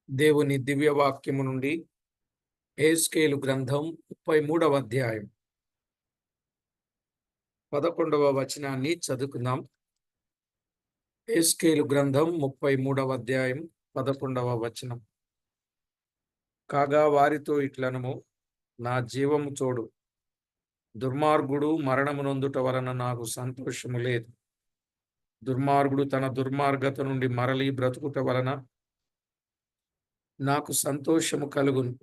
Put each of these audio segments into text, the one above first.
దేవుని దివ్య వాక్యము నుండి యెహెజ్కేలు గ్రంథం 33వ అధ్యాయం 11వ వచనాన్ని చదువుకుందాం. యెహెజ్కేలు గ్రంథం 33వ అధ్యాయం 11వ వచనం. కాగా వారితో ఇట్లనము, నా జీవము తోడు, దుర్మార్గుడు మరణము నొందుట వలన నాకు సంతోషము లేదు. దుర్మార్గుడు తన దుర్మార్గత నుండి మరలి బ్రతుకుట వలన నాకు సంతోషము కలుగును.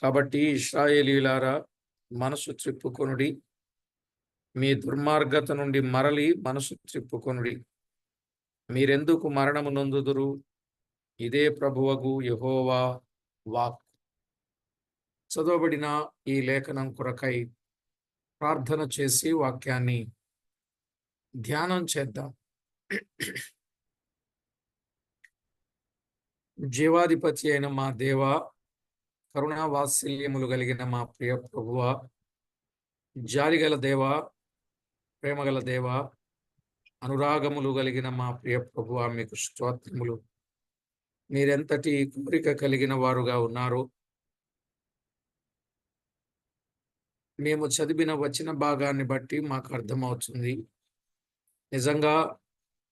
కాబట్టి ఇశ్రాయేలీయులారా, మనసు త్రిప్పుకొనుడి, మీ దుర్మార్గత నుండి మరలి మనసు త్రిప్పుకొనుడి. మీరెందుకు మరణము నొందుదురు? ఇదే ప్రభువగు యెహోవా వాక్. చదవబడిన ఈ లేఖనం కొరకై ప్రార్థన చేసి వాక్యాన్ని ధ్యానం చేద్దాం. జీవాధిపతి అయిన మా దేవా, కరుణా వాత్సల్యములు కలిగిన మా ప్రియ ప్రభువా, జాలిగల దేవా, ప్రేమగల దేవా, అనురాగములు కలిగిన మా ప్రియ ప్రభువా, మీకు స్తోత్రములు. మీరెంతటి కోరిక కలిగిన వారుగా ఉన్నారు. మేము చదివిన వచన భాగాన్ని బట్టి మాకు అర్థమవుతుంది, నిజంగా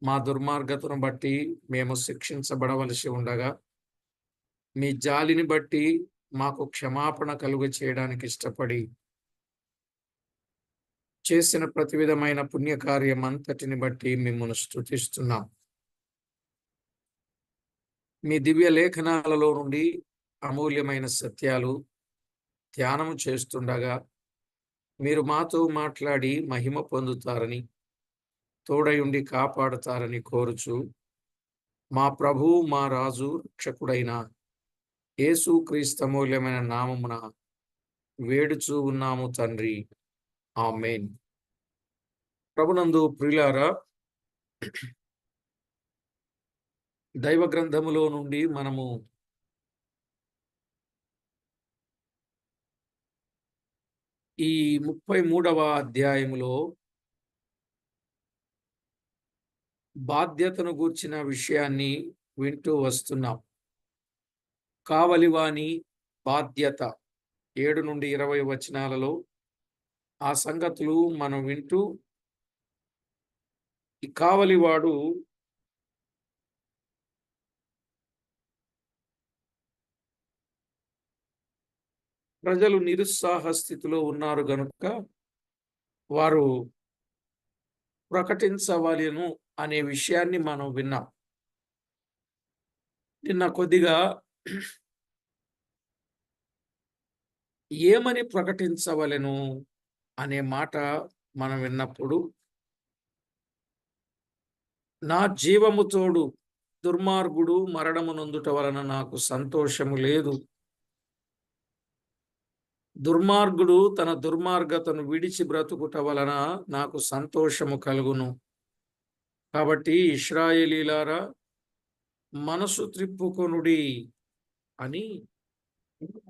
మా దుర్మార్గతను బట్టి మేము శిక్షించబడవలసి ఉండగా, మీ జాలిని బట్టి మాకు క్షమాపణ కలుగ చేయడానికి ఇష్టపడి చేసిన ప్రతి విధమైన పుణ్యకార్యం అంతటిని బట్టి మిమ్మల్ని స్తుతిస్తున్నాం. మీ దివ్య లేఖనాలలో నుండి అమూల్యమైన సత్యాలు ధ్యానము చేస్తుండగా మీరు మాతో మాట్లాడి మహిమ పొందుతారని, తోడయుండి కాపాడుతారని కోరుచు, మా ప్రభువు, మా రాజు, రక్షకుడైన యేసు క్రీస్తు అమూల్యమైన నామమున వేడుచూ ఉన్నాము తండ్రి. ఆమేన్. ప్రభునందు ప్రియులారా, దైవ గ్రంథములో నుండి మనము ఈ 33వ అధ్యాయములో బాధ్యతను గూర్చిన విషయాన్ని వింటూ వస్తున్నాం. కావలివాని బాధ్యత 7 నుండి 20 వచనాలలో ఆ సంగతులు మనం వింటూ, ఈ కావలివాడు ప్రజలు నిరుత్సాహ స్థితిలో ఉన్నారు గనుక వారు ప్రకటించవలెను అనే విషయాన్ని మనం విన్నాం. నిన్న కొద్దిగా ఏమని ప్రకటించవలెను అనే మాట మనం విన్నప్పుడు, నా జీవము తోడు, దుర్మార్గుడు మరణము నొందుట వలన నాకు సంతోషము లేదు. దుర్మార్గుడు తన దుర్మార్గతను విడిచి బ్రతుకుట వలన నాకు సంతోషము కలుగును. కాబట్టి ఇశ్రాయేలీయులారా, మనసు త్రిప్పుకొనుడి అని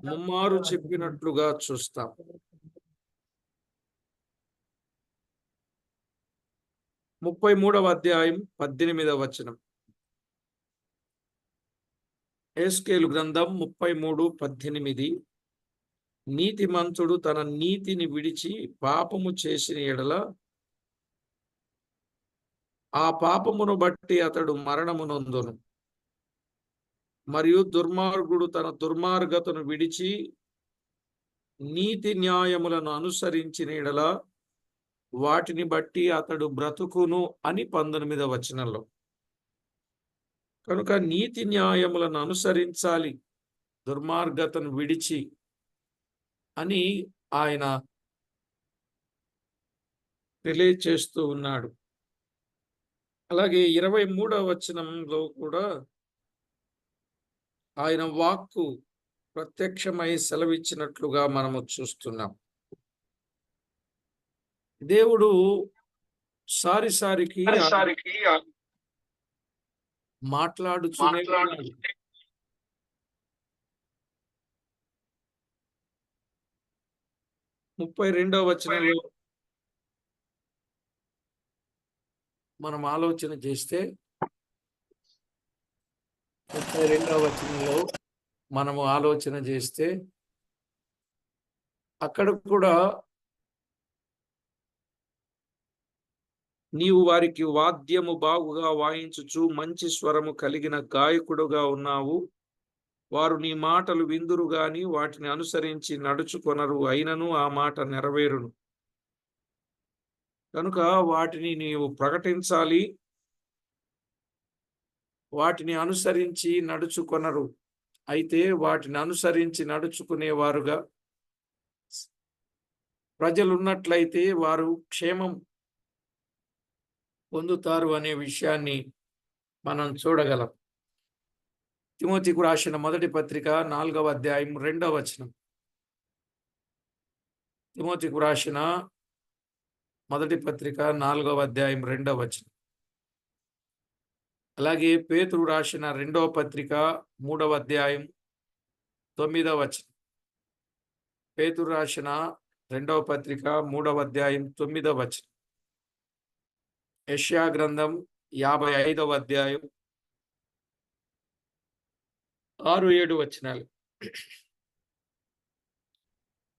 ముమ్మారు చెప్పినట్లుగా చూస్తాం. 33వ అధ్యాయం 18వ వచనం. యెహెజ్కేలు గ్రంథం 33:18. నీతిమంతుడు తన నీతిని విడిచి పాపము చేసిన ఎడల ఆ పాపమును బట్టి అతడు మరణము నొందును. మరియు దుర్మార్గుడు తన దుర్మార్గతను విడిచి నీతి న్యాయములను అనుసరించిన ఎడల వాటిని బట్టి అతడు బ్రతుకును అని 19వ వచనంలో. కనుక నీతి న్యాయములను అనుసరించాలి, దుర్మార్గతను విడిచి అని ఆయన తెలియచేస్తూ ఉన్నాడు. అలాగే 23వ వచనంలో కూడా ఆయన వాక్కు ప్రత్యక్షమై సెలవిచ్చినట్లుగా మనము చూస్తున్నాం. దేవుడు సారిసారికి మాట్లాడుతూనే ఉన్నాడు. 32వ వచనంలో మనం ఆలోచన చేస్తే, 32వ వచనంలో మనము ఆలోచన చేస్తే అక్కడ కూడా నీవు వారికి వాద్యము బాగుగా వాయించుచు మంచి స్వరము కలిగిన గాయకుడుగా ఉన్నావు. వారు నీ మాటలు విందురు గాని వాటిని అనుసరించి నడుచుకొనరు, అయినను ఆ మాట నెరవేరును. కనుక వాటిని నీవు ప్రకటించాలి, వాటిని అనుసరించి నడుచుకొనరు. అయితే వాటిని అనుసరించి నడుచుకునేవారుగా ప్రజలున్నట్లయితే వారు క్షేమం పొందుతారు అనే విషయాన్ని మనం చూడగలం. తిమోతికు రాసిన మొదటి పత్రిక 4వ అధ్యాయం 2వ వచనం. తిమోతికు రాసిన మొదటి పత్రిక 4వ అధ్యాయం 2వ వచనం. అలాగే పేతురు రాసిన 2వ పత్రిక 3వ అధ్యాయం 9వ వచనం. పేతురు రాసిన 2వ పత్రిక 3వ అధ్యాయం 9వ వచనం. యెషయా గ్రంథం 55వ అధ్యాయం 6-7 వచనాలు.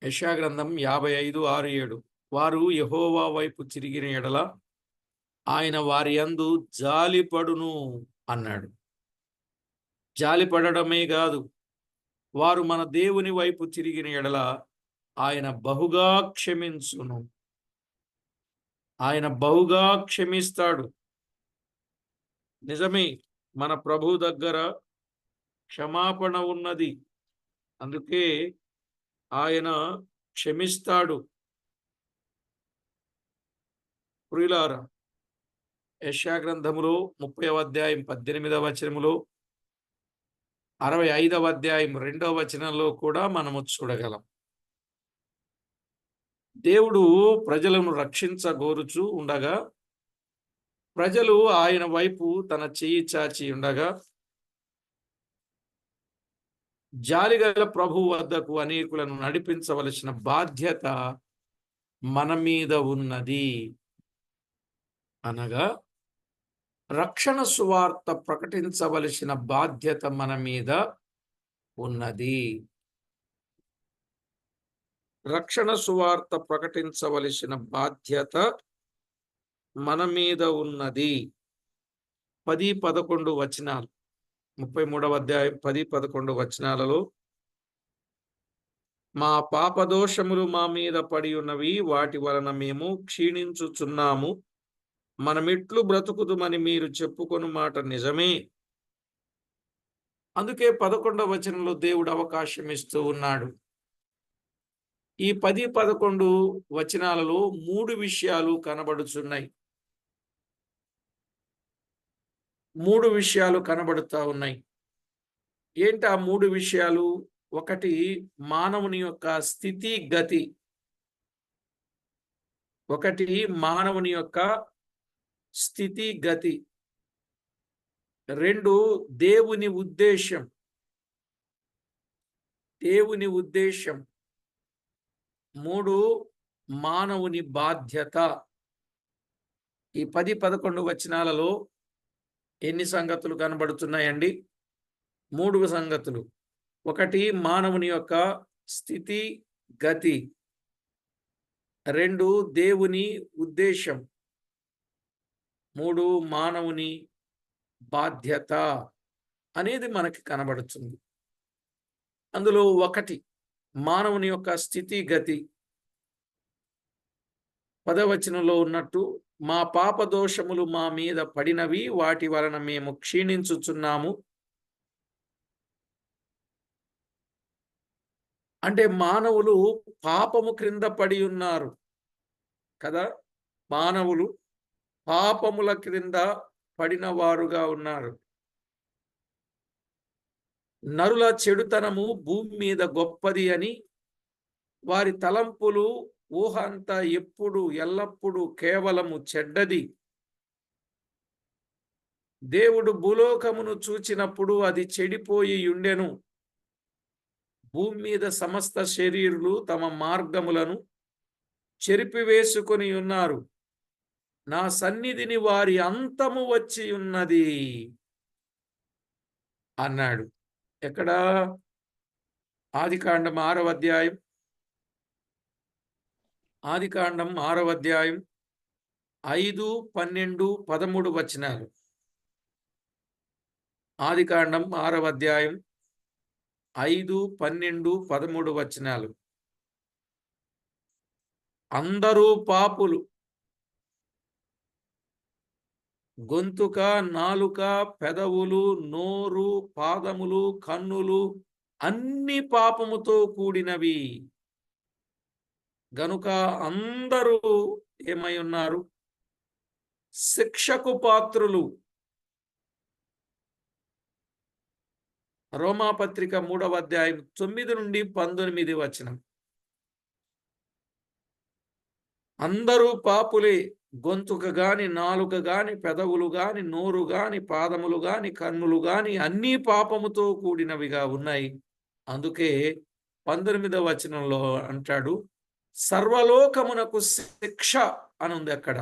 యెషయా గ్రంథం 55:6-7. వారు యెహోవా వైపు తిరిగిన ఎడల ఆయన వారి యందు జాలిపడును అన్నాడు. జాలిపడడమే కాదు, వారు మన దేవుని వైపు తిరిగిన ఎడల ఆయన బహుగా క్షమించును. ఆయన బహుగా క్షమిస్తాడు. నిజమే, మన ప్రభు దగ్గర క్షమాపణ ఉన్నది. అందుకే ఆయన క్షమిస్తాడు. ప్రియులారా, యెషయా గ్రంథములో 30వ అధ్యాయం 18వ వచనములో, 65వ అధ్యాయం 2వ వచనంలో కూడా మనము చూడగలం. దేవుడు ప్రజలను రక్షించగోరుచు ఉండగా, ప్రజలు ఆయన వైపు తన చెయ్యి చాచి ఉండగా, జాలిగల ప్రభువు వద్దకు అనేకులను నడిపించవలసిన బాధ్యత మన మీద ఉన్నది. అనగా రక్షణ సువార్త ప్రకటించవలసిన బాధ్యత మన మీద ఉన్నది. రక్షణ సువార్త ప్రకటించవలసిన బాధ్యత మన మీద ఉన్నది. 10-11 వచనాలు. 33వ అధ్యాయం 10-11 వచనాలలో, మా పాపదోషములు మా మీద పడి ఉన్నవి, వాటి వలన మేము క్షీణించుచున్నాము. మనమిట్లు బ్రతుకుదుమని మీరు చెప్పుకొను మాట నిజమే. అందుకే 11వ వచనంలో దేవుడు అవకాశం ఇస్తూ ఉన్నాడు. ఈ 10-11 వచనాలలో 3 విషయాలు కనబడుచున్నాయి. 3 విషయాలు కనబడుతా ఉన్నాయి. ఏంటి ఆ 3 విషయాలు? ఒకటి, మానవుని యొక్క స్థితి గతి. ఒకటి, మానవుని యొక్క స్థితి గతి. 2, దేవుని ఉద్దేశం. దేవుని ఉద్దేశం. 3, మానవుని బాధ్యత. ఈ 10-11 వచనాలలో ఎన్ని సంగతులు కనబడుతున్నాయండి? 3 సంగతులు. ఒకటి, మానవుని యొక్క స్థితి గతి. 2, దేవుని ఉద్దేశం. 3, మానవుని బాధ్యత అనేది మనకి కనబడుతుంది. అందులో ఒకటి, మానవుని యొక్క స్థితి గతి. 10వ వచనంలో ఉన్నట్టు, మా పాప దోషములు మా మీద పడినవి, వాటి వలన మేము క్షీణించుచున్నాము. అంటే మానవులు పాపము క్రింద పడి ఉన్నారు కదా. మానవులు పాపముల క్రింద పడిన వారుగా ఉన్నారు. నరుల చెడుతనము భూమి మీద గొప్పది అని, వారి తలంపులు ఊహ అంతా ఎల్లప్పుడూ కేవలము చెడ్డది. దేవుడు భూలోకమును చూచినప్పుడు అది చెడిపోయి ఉండెను. భూమి మీద సమస్త శరీరులు తమ మార్గములను చెరిపివేసుకొని ఉన్నారు. నా సన్నిధిని వారి అంతము వచ్చి ఉన్నది. అన్నాడు. ఎక్కడ? ఆదికాండం 6వ అధ్యాయం. ఆదికాండం 6వ అధ్యాయం 5, 12, 13 వచనాలు. ఆదికాండం 6వ అధ్యాయం 5, 12, 13 వచనాలు. అందరూ పాపులు, గొంతుక, నాలుక, పెదవులు, నోరు, పాదములు, కన్నులు అన్ని పాపముతో కూడినవి. గనుక అందరూ ఏమై ఉన్నారు? శిక్షకు పాత్రులు. రోమాపత్రిక 3వ అధ్యాయం 9 నుండి 19 వచనం. అందరూ పాపులే, గొంతుక గాని, నాలుక గాని, పెదవులు గాని, నోరు గాని, పాదములు గాని, కన్నులు గాని అన్నీ పాపముతో కూడినవిగా ఉన్నాయి. అందుకే 19వ వచనంలో అంటాడు, సర్వలోకమునకు శిక్ష అని ఉంది అక్కడ.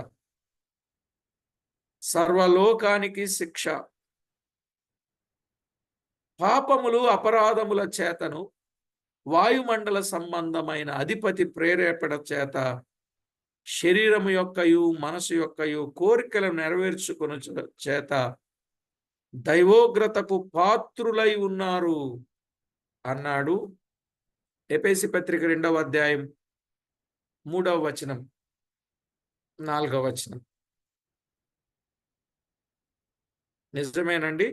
సర్వలోకానికి శిక్ష. పాపములు, అపరాధముల చేతను వాయుమండల సంబంధమైన అధిపతి ప్రేరేపణ చేత శరీరము యొక్కయు మనసు యొక్కయు కోరికలను నెరవేర్చుకుని చేత దైవోగ్రతకు పాత్రులై ఉన్నారు అన్నాడు. ఎఫెసీ పత్రిక 2వ అధ్యాయం 3వ వచనం, 4వ వచనం. నిజమేనండి.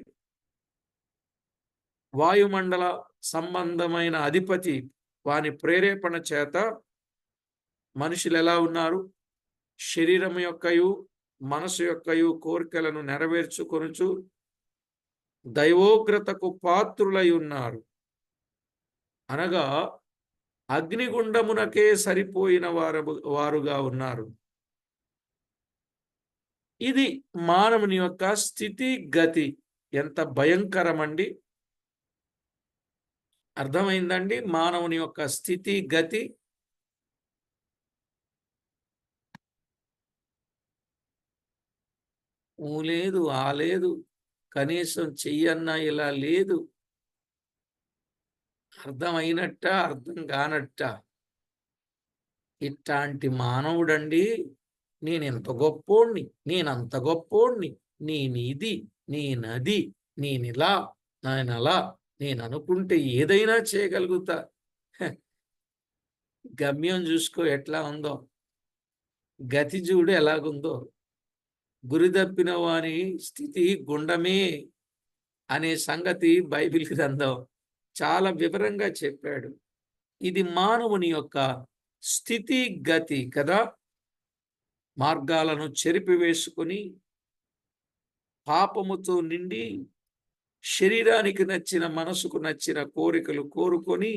వాయుమండల సంబంధమైన అధిపతి వాని ప్రేరేపణ చేత మనుషులు ఎలా ఉన్నారు? శరీరము యొక్కయు మనసు యొక్కయు కోరికలను నెరవేర్చుకొనుచు దైవోగ్రతకు పాత్రులై ఉన్నారు. అనగా అగ్నిగుండమునకే సరిపోయిన వారుగా ఉన్నారు. ఇది మానవుని యొక్క స్థితి గతి. ఎంత భయంకరమండి! అర్థమైందండి మానవుని యొక్క స్థితి గతి? లేదు, ఆ లేదు, కనీసం చెయ్యన్నా ఇలా లేదు. అర్థమైనట్ట, అర్థం కానట్ట. ఇట్లాంటి మానవుడండి నేనెంత గొప్పోణ్ణి, నేనంత గొప్పోణ్ణి, నేనిది, నేనది, నేనిలా, నేనలా, నేను అనుకుంటే ఏదైనా చేయగలుగుతా. గమ్యం చూసుకో ఎట్లా ఉందో, గతి చూడు ఎలాగుందో. గురి తప్పిన వాని స్థితి గుండమే అనే సంగతి బైబిల్ గ్రంథం చాలా వివరంగా చెప్పాడు. ఇది మానవుని యొక్క స్థితి గతి కదా. మార్గాలను చెరిపివేసుకొని పాపముతో నిండి శరీరానికి నచ్చిన, మనసుకు నచ్చిన కోరికలు కోరుకొని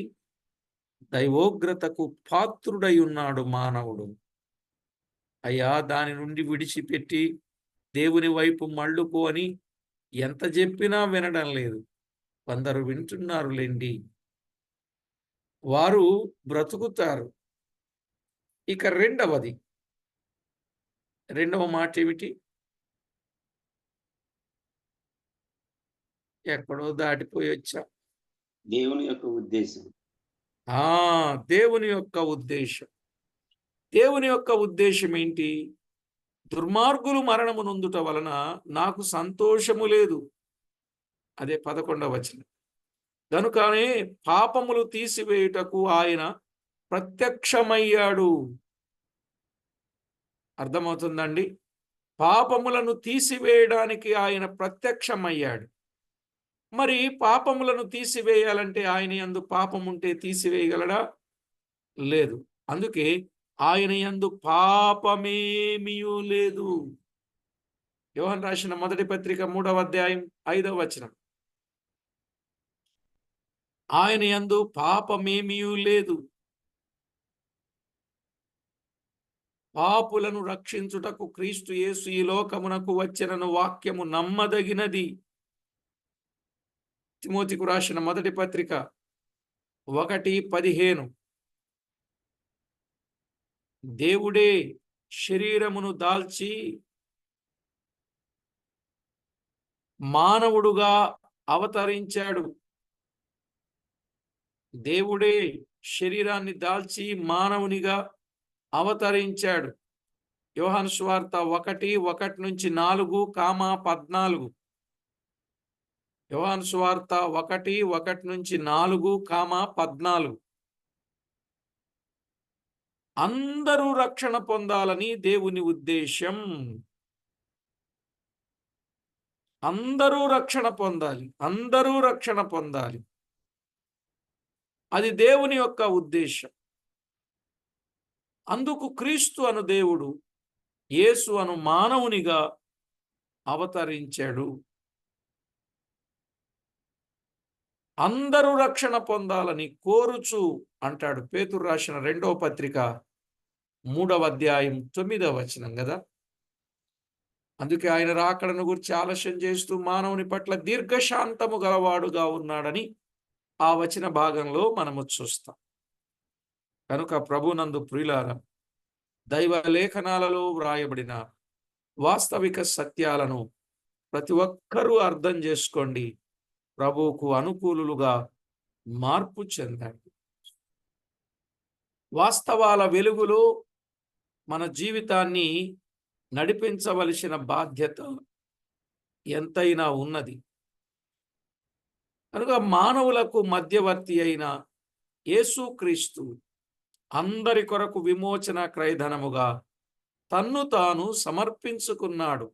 దైవోగ్రతకు పాత్రుడై ఉన్నాడు మానవుడు. అయ్యా, దాని నుండి విడిచిపెట్టి దేవుని వైపు మళ్ళుకో అని ఎంత చెప్పినా వినడం లేదు. కొందరు వింటున్నారు లేండి, వారు బ్రతుకుతారు. ఇక రెండవ మాట ఏమిటి? ఎక్కడో దాటిపోయి వచ్చా. దేవుని యొక్క ఉద్దేశం. దేవుని యొక్క ఉద్దేశం. దేవుని యొక్క ఉద్దేశం ఏంటి? దుర్మార్గులు మరణము నొందుట వలన నాకు సంతోషము లేదు. అదే 11వ వచనం. కనుకనే పాపములు తీసివేయుటకు ఆయన ప్రత్యక్షమయ్యాడు. అర్థమవుతుందండి? పాపములను తీసివేయడానికి ఆయన ప్రత్యక్షమయ్యాడు. మరి పాపములను తీసివేయాలంటే ఆయన యందు పాపం ఉంటే తీసివేయగలడా? లేదు. అందుకే ఆయన యందు పాపమేమీయూ లేదు. యోహాను రాసిన మొదటి పత్రిక 3వ అధ్యాయం 5వ వచనం. ఆయన యందు పాపమేమీయూ లేదు. పాపులను రక్షించుటకు క్రీస్తు యేసు ఈ లోకమునకు వచ్చెనను వాక్యము నమ్మదగినది. తిమోతికు రాసిన మొదటి పత్రిక 1:15. దేవుడే శరీరమును దాల్చి మానవుడుగా అవతరించాడు. దేవుడే శరీరాన్ని దాల్చి మానవునిగా అవతరించాడు. యోహాను సువార్త 1:1-4, 14. యోహాను సువార్త 1:1-4, 14. అందరూ రక్షణ పొందాలని దేవుని ఉద్దేశం. అందరూ రక్షణ పొందాలి. అందరూ రక్షణ పొందాలి. అది దేవుని యొక్క ఉద్దేశం. అందుకు క్రీస్తు అను దేవుడు యేసు అను మానవునిగా అవతరించాడు. అందరూ రక్షణ పొందాలని కోరుచు అంటాడు. పేతురు రాసిన 2వ పత్రిక 3వ అధ్యాయం 9వ వచనం కదా. అందుకే ఆయన రాకడను గురించి ఆలస్యం చేస్తూ మానవుని పట్ల దీర్ఘశాంతము గలవాడుగా ఉన్నాడని ఆ వచన భాగంలో మనము చూస్తాం. కనుక ప్రభునందు ప్రియులారా, దైవ లేఖనాలలో వ్రాయబడిన వాస్తవిక సత్యాలను ప్రతి ఒక్కరూ అర్థం చేసుకోండి. ప్రభువుకు అనుకూలులుగా మార్పు చెందండి. వాస్తవాల వెలుగులో మన జీవితాన్ని నడిపించవలసిన బాధ్యత ఎంతైనా ఉన్నది. కనుక మానవులకు మధ్యవర్తి అయిన యేసుక్రీస్తు అందరి కొరకు విమోచన క్రయధనముగా తన్ను తాను సమర్పించుకున్నాడు.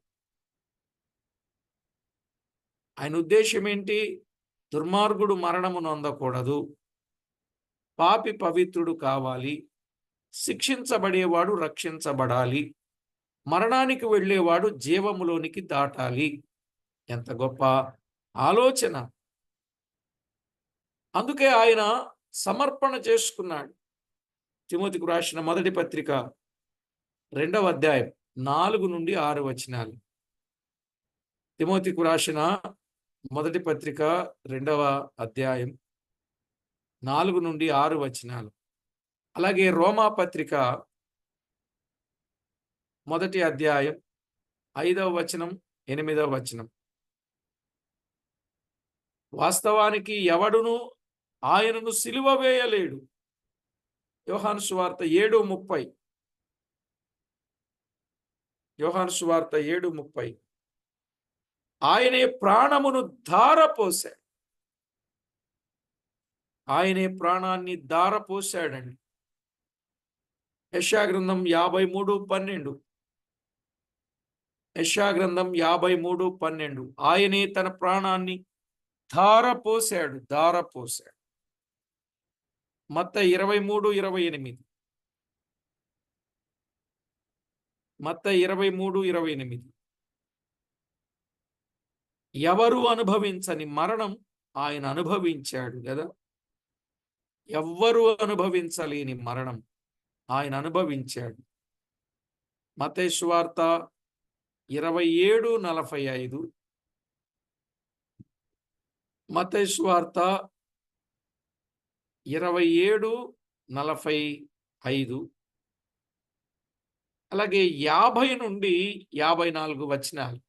ఆయన ఉద్దేశం ఏంటి? దుర్మార్గుడు మరణము నొందకూడదు, పాపి పవిత్రుడు కావాలి, శిక్షించబడేవాడు రక్షించబడాలి, మరణానికి వెళ్ళేవాడు జీవములోనికి దాటాలి. ఎంత గొప్ప ఆలోచన! అందుకే ఆయన సమర్పణ చేసుకున్నాడు. తిమోతికి రాసిన 1వ పత్రిక 2వ అధ్యాయం 4-6 వచనాలు. తిమోతికి రాసిన 1వ పత్రిక 2వ అధ్యాయం 4-6 వచనాలు. అలాగే రోమా పత్రిక 1వ అధ్యాయం 5వ వచనం, 8వ వచనం. వాస్తవానికి ఎవడును ఆయనను సిలువ వేయలేడు. యోహాను సువార్త 7:30. యోహాను సువార్త 7:30. ఆయనే ప్రాణమును ధారపోశాడు. ఆయనే ప్రాణాన్ని ధారపోశాడండి. యెషయా గ్రంథం 53:12. యెషయా గ్రంథం 53:12. ఆయనే తన ప్రాణాన్ని ధారపోశాడు. మత్తయి 23:28. మత్తయి 23:28. ఎవరు అనుభవించని మరణం ఆయన అనుభవించాడు కదా. ఎవ్వరు అనుభవించలేని మరణం ఆయన అనుభవించాడు. మత్తయి సువార్త 27:45. మత్తయి సువార్త 27:45. అలాగే 50-54 వచనాలు.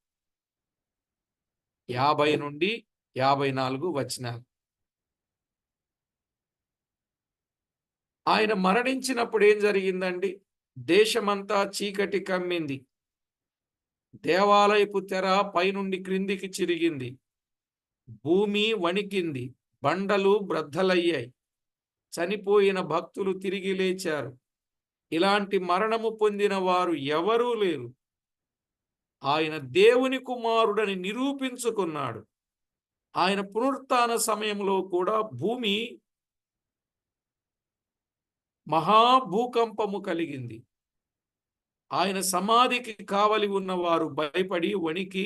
50-54 వచనాలు. ఆయన మరణించినప్పుడు ఏం జరిగిందండి? దేశమంతా చీకటి కమ్మింది. దేవాలయపు తెర పైనుండి క్రిందికి చిరిగింది. భూమి వణికింది. బండలు బ్రద్దలయ్యాయి. చనిపోయిన భక్తులు తిరిగి లేచారు. ఇలాంటి మరణము పొందిన వారు ఎవరూ లేరు. ఆయన దేవుని కుమారుడని నిరూపించుకున్నాడు. ఆయన పునరుత్థాన సమయంలో కూడా భూమి మహాభూకంపము కలిగింది. ఆయన సమాధికి కావలి ఉన్నవారు భయపడి వణికి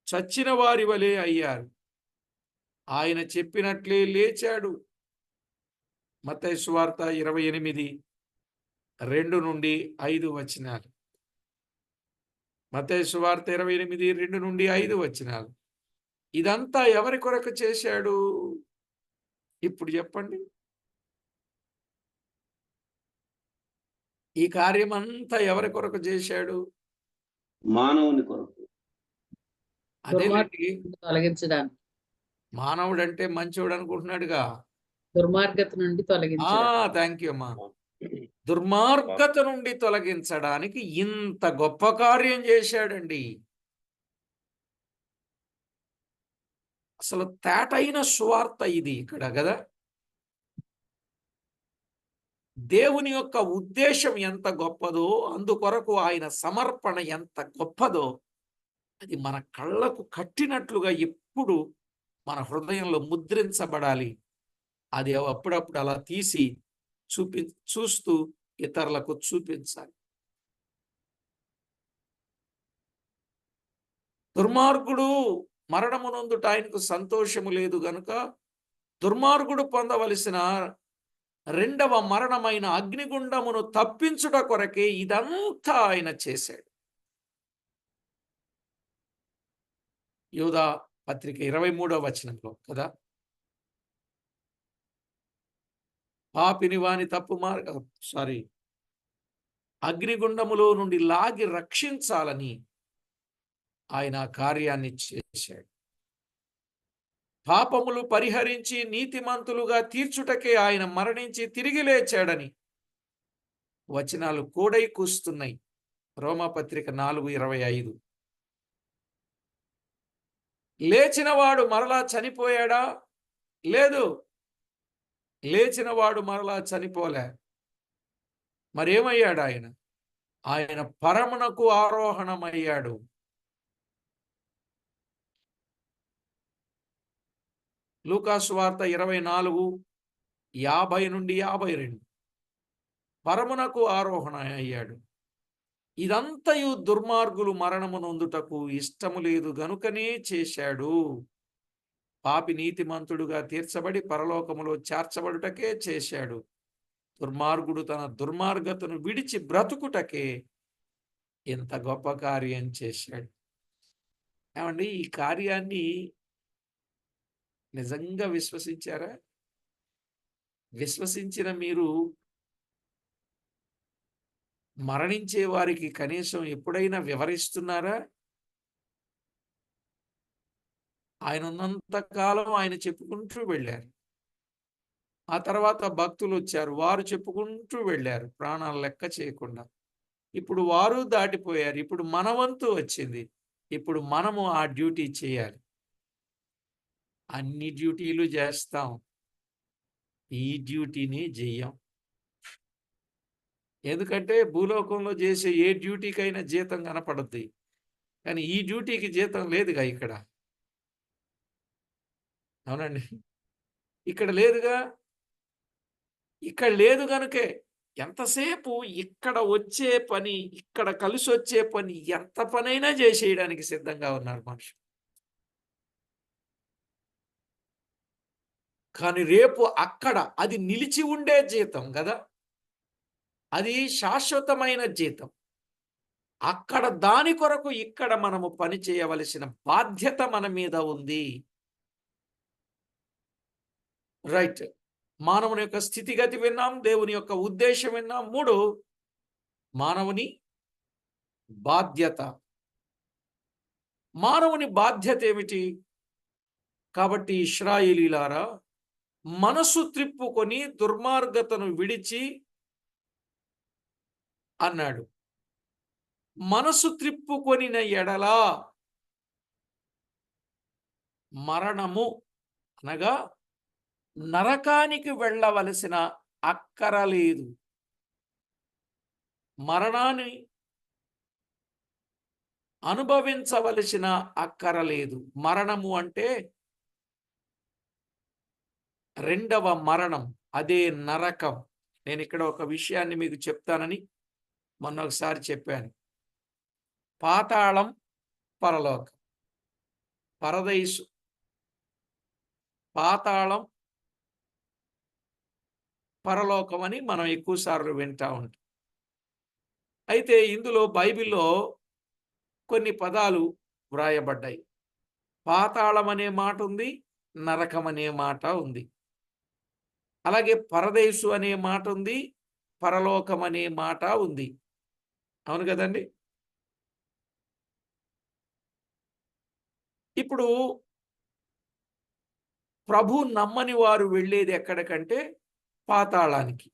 చచ్చిన వారి వలె అయ్యారు. ఆయన చెప్పినట్లే లేచాడు. మత్తయి సువార్త 28:2-5 వచనాలు. మత్తయి సువార్త 28:2-5 వచనాలు. ఇదంతా ఎవరి కొరకు చేశాడు? ఇప్పుడు చెప్పండి. ఈ కార్యమంతా ఎవరి కొరకు చేశాడు? మానవుని కొరకు. అదేనండి. తొలగించడానికి. మానవుడంటే మంచోడు అనుకుంటున్నాడుగా. దుర్మార్గత నుండి తొలగించడం. థ్యాంక్ యూ అమ్మా. దుర్మార్గత నుండి తొలగించడానికి ఇంత గొప్ప కార్యం చేశాడండి. అసలు తేటైన సువార్త ఇది ఇక్కడ కదా. దేవుని యొక్క ఉద్దేశం ఎంత గొప్పదో, అందుకొరకు ఆయన సమర్పణ ఎంత గొప్పదో, అది మన కళ్ళకు కట్టినట్లుగా ఎప్పుడు మన హృదయంలో ముద్రించబడాలి. అది అప్పుడప్పుడు అలా తీసి చూస్తూ ఇతరులకు చూపించాలి. దుర్మార్గుడు మరణమునందుట ఆయనకు సంతోషము లేదు గనుక దుర్మార్గుడు పొందవలసిన రెండవ మరణమైన అగ్నిగుండమును తప్పించుట కొరకే ఇదంతా ఆయన చేశాడు. యూదా పత్రిక 23వ వచనంలో కదా, పాపిని వాని అగ్నిగుండములో నుండి లాగి రక్షించాలని ఆయన కార్యాన్ని చేశాడు. పాపములు పరిహరించి నీతిమంతులుగా తీర్చుటకే ఆయన మరణించి తిరిగి లేచాడని వచనాలు కూడై కూస్తున్నాయి. రోమాపత్రిక 4:25. లేచినవాడు మరలా చనిపోయాడా? లేదు, లేచినవాడు మరలా చనిపోలే. మరేమయ్యాడు ఆయన? ఆయన పరమునకు ఆరోహణమయ్యాడు. లూకాసు వార్త 24:50-52. పరమునకు ఆరోహణ అయ్యాడు. ఇదంతయు దుర్మార్గులు మరణము నొందుటకు ఇష్టము లేదు గనుకనే చేశాడు. పాపి నీతిమంతుడుగా తీర్చబడి పరలోకములో చేర్చబడుటకే చేశాడు. దుర్మార్గుడు తన దుర్మార్గతను విడిచి బ్రతుకుటకే ఇంత గొప్ప కార్యం చేశాడు. ఏమండి, ఈ కార్యాన్ని నిజంగా విశ్వసించారా? విశ్వసించిన మీరు మరణించే వారికి కనీసం ఎప్పుడైనా వివరిస్తున్నారా? ఆయన ఉన్నంత కాలం ఆయన చెప్పుకుంటూ వెళ్ళారు. ఆ తర్వాత భక్తులు వచ్చారు, వారు చెప్పుకుంటూ వెళ్ళారు ప్రాణాలు లెక్క చేయకుండా. ఇప్పుడు వారు దాటిపోయారు. ఇప్పుడు మన వంతు వచ్చింది. ఇప్పుడు మనము ఆ డ్యూటీ చేయాలి. అన్ని డ్యూటీలు చేస్తాం, ఈ డ్యూటీని చెయ్యం. ఎందుకంటే భూలోకంలో చేసే ఏ డ్యూటీకైనా జీతం కనపడుద్ది, కానీ ఈ డ్యూటీకి జీతం లేదుగా ఇక్కడ. అవునండి, ఇక్కడ లేదుగా. ఇక్కడ లేదు కనుకే ఎంతసేపు ఇక్కడ వచ్చే పని, ఇక్కడ కలిసి వచ్చే పని, ఎంత పనైనా చేసేయడానికి సిద్ధంగా ఉన్నారు మనుషులు. కానీ రేపు అక్కడ అది నిలిచి ఉండే జీతం కదా, అది శాశ్వతమైన జీతం. అక్కడ దాని కొరకు ఇక్కడ మనము పని చేయవలసిన బాధ్యత మన మీద ఉంది. రైట్. మానవుని యొక్క స్థితిగతి విన్నాం, దేవుని యొక్క ఉద్దేశం విన్నాం. 3, మానవుని బాధ్యత. మానవుని బాధ్యత ఏమిటి? కాబట్టి ఇశ్రాయేలీయులారా, మనసు త్రిప్పుకొని దుర్మార్గతను విడిచి అన్నాడు. మనసు త్రిప్పుకొనిన ఎడల మరణము అనగా నరకానికి వెళ్ళవలసిన అక్కరలేదు. మరణాన్ని అనుభవించవలసిన అక్కరలేదు. మరణము అంటే రెండవ మరణం, అదే నరకం. నేను ఇక్కడ ఒక విషయాన్ని మీకు చెప్తానని మొన్న ఒకసారి చెప్పాను. పాతాళం, పరలోకం. పరదైసు, పాతాళం, పరలోకం అని మనం ఎక్కువసార్లు వింటా ఉంటాం. అయితే ఇందులో బైబిల్లో కొన్ని పదాలు వ్రాయబడ్డాయి. పాతాళం అనే మాట ఉంది, నరకం అనే మాట ఉంది. అలాగే పరదేశు అనే మాట ఉంది, పరలోకం అనే మాట ఉంది. అవును కదండి. ఇప్పుడు ప్రభు నమ్మని వారు వెళ్ళేది ఎక్కడికంటే పాతాళానికి.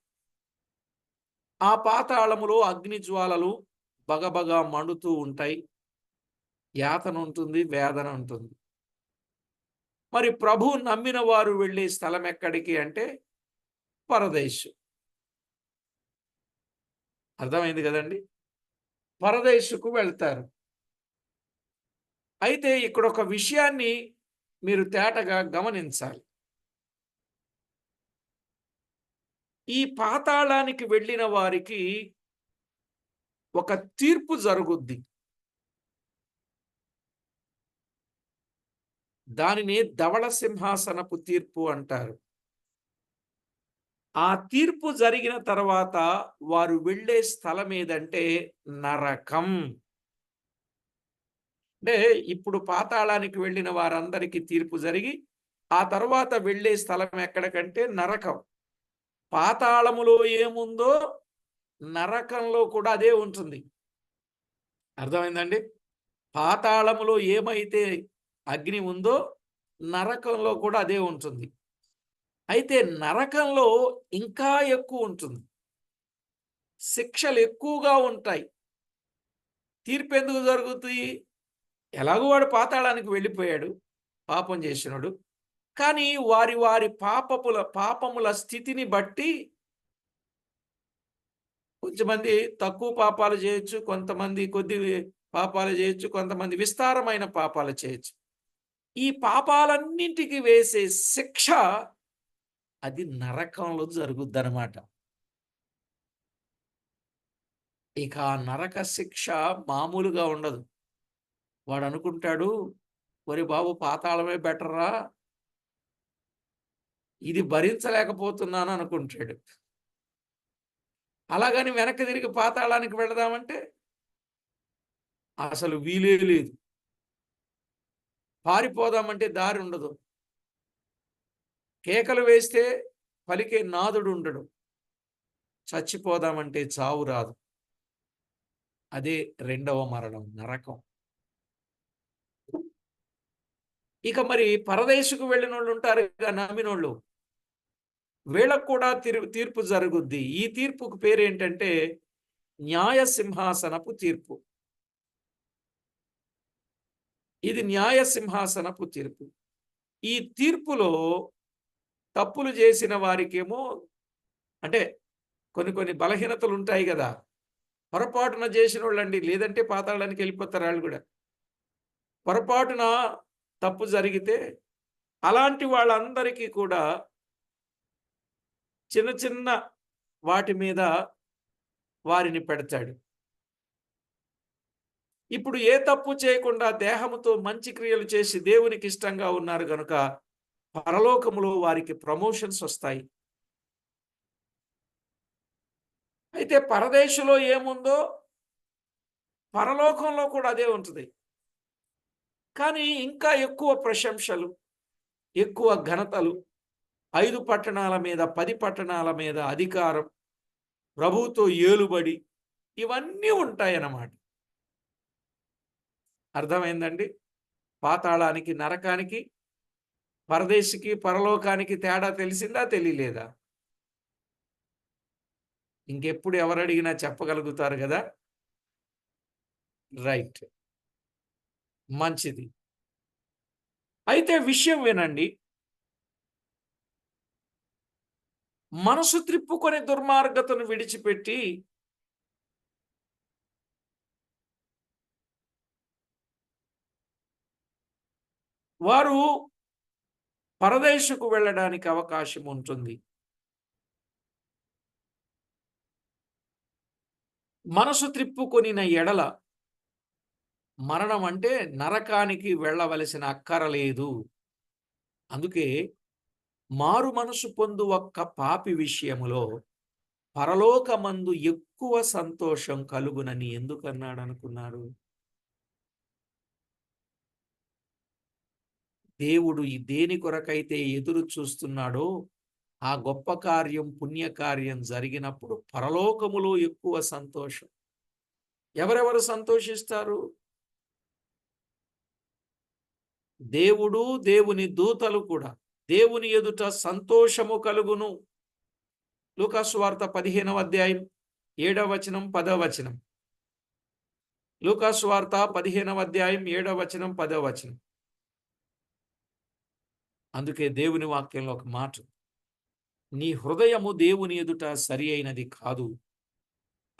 ఆ పాతాళములో అగ్ని జ్వాలలు బగబగా మండుతూ ఉంటాయి. యాతన ఉంటుంది, వేదన ఉంటుంది. మరి ప్రభు నమ్మిన వారు వెళ్ళే స్థలం ఎక్కడికి అంటే పరదేశు. అర్థమైంది కదండి? పరదేశుకు వెళ్తారు. అయితే ఇక్కడ ఒక విషయాన్ని మీరు తేటగా గమనించాలి. ఈ పాతాళానికి వెళ్ళిన వారికి ఒక తీర్పు జరుగుద్ది. దానిని ధవళ సింహాసనపు తీర్పు అంటారు. ఆ తీర్పు జరిగిన తర్వాత వారు వెళ్ళే స్థలం ఏదంటే నరకం. అంటే ఇప్పుడు పాతాళానికి వెళ్ళిన వారందరికీ తీర్పు జరిగి ఆ తర్వాత వెళ్ళే స్థలం ఎక్కడికంటే నరకం. పాతాళములో ఏముందో నరకంలో కూడా అదే ఉంటుంది. అర్థమైందండి? పాతాళములో ఏమైతే అగ్ని ఉందో నరకంలో కూడా అదే ఉంటుంది. అయితే నరకంలో ఇంకా ఎక్కువ ఉంటుంది. శిక్షలు ఎక్కువగా ఉంటాయి. తీర్పు ఎందుకు జరుగుతుంది? ఎలాగో వాడు పాతాళానికి వెళ్ళిపోయాడు, పాపం చేసినాడు. కానీ వారి వారి పాపముల స్థితిని బట్టి కొంతమంది తక్కువ పాపాలు చేయొచ్చు, కొంతమంది కొద్ది పాపాలు చేయొచ్చు, కొంతమంది విస్తారమైన పాపాలు చేయొచ్చు. ఈ పాపాలన్నింటికి వేసే శిక్ష అది నరకంలో జరుగుద్దనమాట. ఇక ఆ నరక శిక్ష మామూలుగా ఉండదు. వాడు అనుకుంటాడు, ఒరే బాబు పాతాళమే బెటర్రా, ఇది భరించలేకపోతున్నాను అనుకుంటాడు. అలాగని వెనక్కి తిరిగి పాతాళానికి వెళదామంటే అసలు వీలే లేదు. పారిపోదామంటే దారి ఉండదు. కేకలు వేస్తే పలికే నాదుడు ఉండడు. చచ్చిపోదామంటే చావు రాదు. అదే రెండవ మరణం, నరకం. ఇక మరి పరదేశుకు వెళ్ళిన వాళ్ళు ఉంటారు, నమ్మినోళ్ళు. వీళ్ళకు కూడా తీర్పు జరుగుద్ది. ఈ తీర్పుకు పేరేంటంటే న్యాయ సింహాసనపు తీర్పు. ఇది న్యాయ సింహాసనపు తీర్పు. ఈ తీర్పులో తప్పులు చేసిన వారికేమో అంటే కొన్ని బలహీనతలు ఉంటాయి కదా. పొరపాటున చేసిన వాళ్ళండి, లేదంటే పాతాళానికి వెళ్ళిపోతారు వాళ్ళు కూడా. పొరపాటున తప్పు జరిగితే అలాంటి వాళ్ళందరికీ కూడా చిన్న చిన్న వాటి మీద వారిని పెడతాడు. ఇప్పుడు ఏ తప్పు చేయకుండా దేహముతో మంచి క్రియలు చేసి దేవునికి ఇష్టంగా ఉన్నారు గనుక పరలోకములో వారికి ప్రమోషన్స్ వస్తాయి. అయితే పరదేశంలో ఏముందో పరలోకంలో కూడా అదే ఉంటుంది. కానీ ఇంకా ఎక్కువ ప్రశంసలు, ఎక్కువ ఘనతలు, 5 పట్టణాల మీద 10 పట్టణాల మీద అధికారం, ప్రభువుతో ఏలుబడి, ఇవన్నీ ఉంటాయన్నమాట. అర్థమైందండి? పాతాళానికి, నరకానికి, పరదేశికి, పరలోకానికి తేడా తెలిసిందా, తెలియలేదా? ఇంకెప్పుడు ఎవరు అడిగినా చెప్పగలుగుతారు కదా. రైట్, మంచిది. అయితే విషయం వినండి. మనసు త్రిప్పుకొని దుర్మార్గతను విడిచిపెట్టి వారు పరదేశుకు వెళ్ళడానికి అవకాశం ఉంటుంది. మనసు త్రిప్పుకొనిన ఎడల మరణం అంటే నరకానికి వెళ్ళవలసిన అక్కరలేదు. అందుకే మారు మనసు పొందు ఒక్క పాపి విషయములో పరలోకమందు ఎక్కువ సంతోషం కలుగునని ఎందుకన్నాడు అనుకున్నారు? దేవుడు ఈ దేని కొరకైతే ఎదురు చూస్తున్నాడో ఆ గొప్ప కార్యం, పుణ్యకార్యం జరిగినప్పుడు పరలోకములో ఎక్కువ సంతోషం. ఎవరెవరు సంతోషిస్తారు? దేవుడు, దేవుని దూతలు కూడా. దేవుని ఎదుట సంతోషము కలుగును. లూకాసు వార్త 15వ అధ్యాయం 7వ వచనం 10వ వచనం. లూకాసు వార్త 15వ అధ్యాయం 7వ వచనం 10వ వచనం. అందుకే దేవుని వాక్యంలో ఒక మాట, నీ హృదయము దేవుని ఎదుట సరి అయినది కాదు,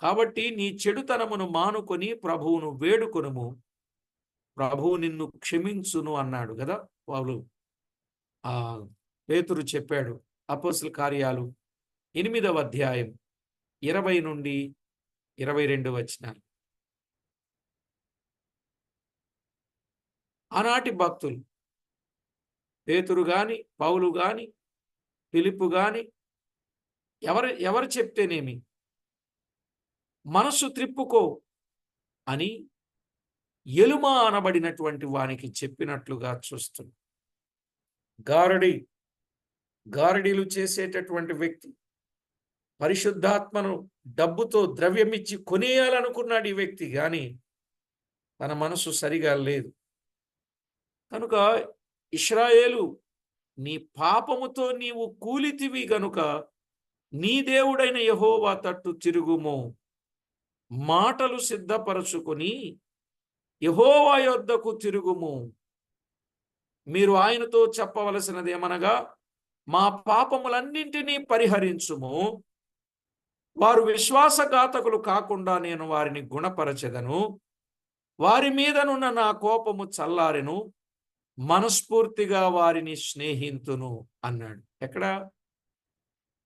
కాబట్టి నీ చెడుతనమును మానుకొని ప్రభువును వేడుకొనుము, ప్రభువు నిన్ను క్షమించును అన్నాడు కదా పౌలు. పేతురు చెప్పాడు. అపోస్తల కార్యాలు 8వ అధ్యాయం 20 నుండి 22 వచనాలు. ఆనాటి భక్తులు పేతురు గాని, పౌలు గాని, ఫిలిప్పు గాని ఎవరు చెప్తేనేమి మనసు త్రిప్పుకో అని ఎలుమా అనబడినటువంటి వానికి చెప్పినట్లుగా చూస్తుంది. గారడీలు చేసేటటువంటి వ్యక్తి పరిశుద్ధాత్మను డబ్బుతో ద్రవ్యమిచ్చి కొనేయాలనుకున్నాడు ఈ వ్యక్తి, కానీ తన మనసు సరిగా లేదు. కనుక ఇశ్రాయేలు, నీ పాపముతో నీవు కూలితివి గనుక నీ దేవుడైన యెహోవా తట్టు తిరుగుము, మాటలు సిద్ధపరచుకొని యెహోవా యొద్దకు తిరుగుము. మీరు ఆయనతో చెప్పవలసినది ఏమనగా, మా పాపములన్నింటినీ పరిహరించుము, వారు విశ్వాసఘాతకులు కాకుండా నేను వారిని గుణపరచెదను, వారి మీదనున్న నా కోపము చల్లారెను, మనస్ఫూర్తిగా వారిని స్నేహింతును అన్నాడు. ఎక్కడ?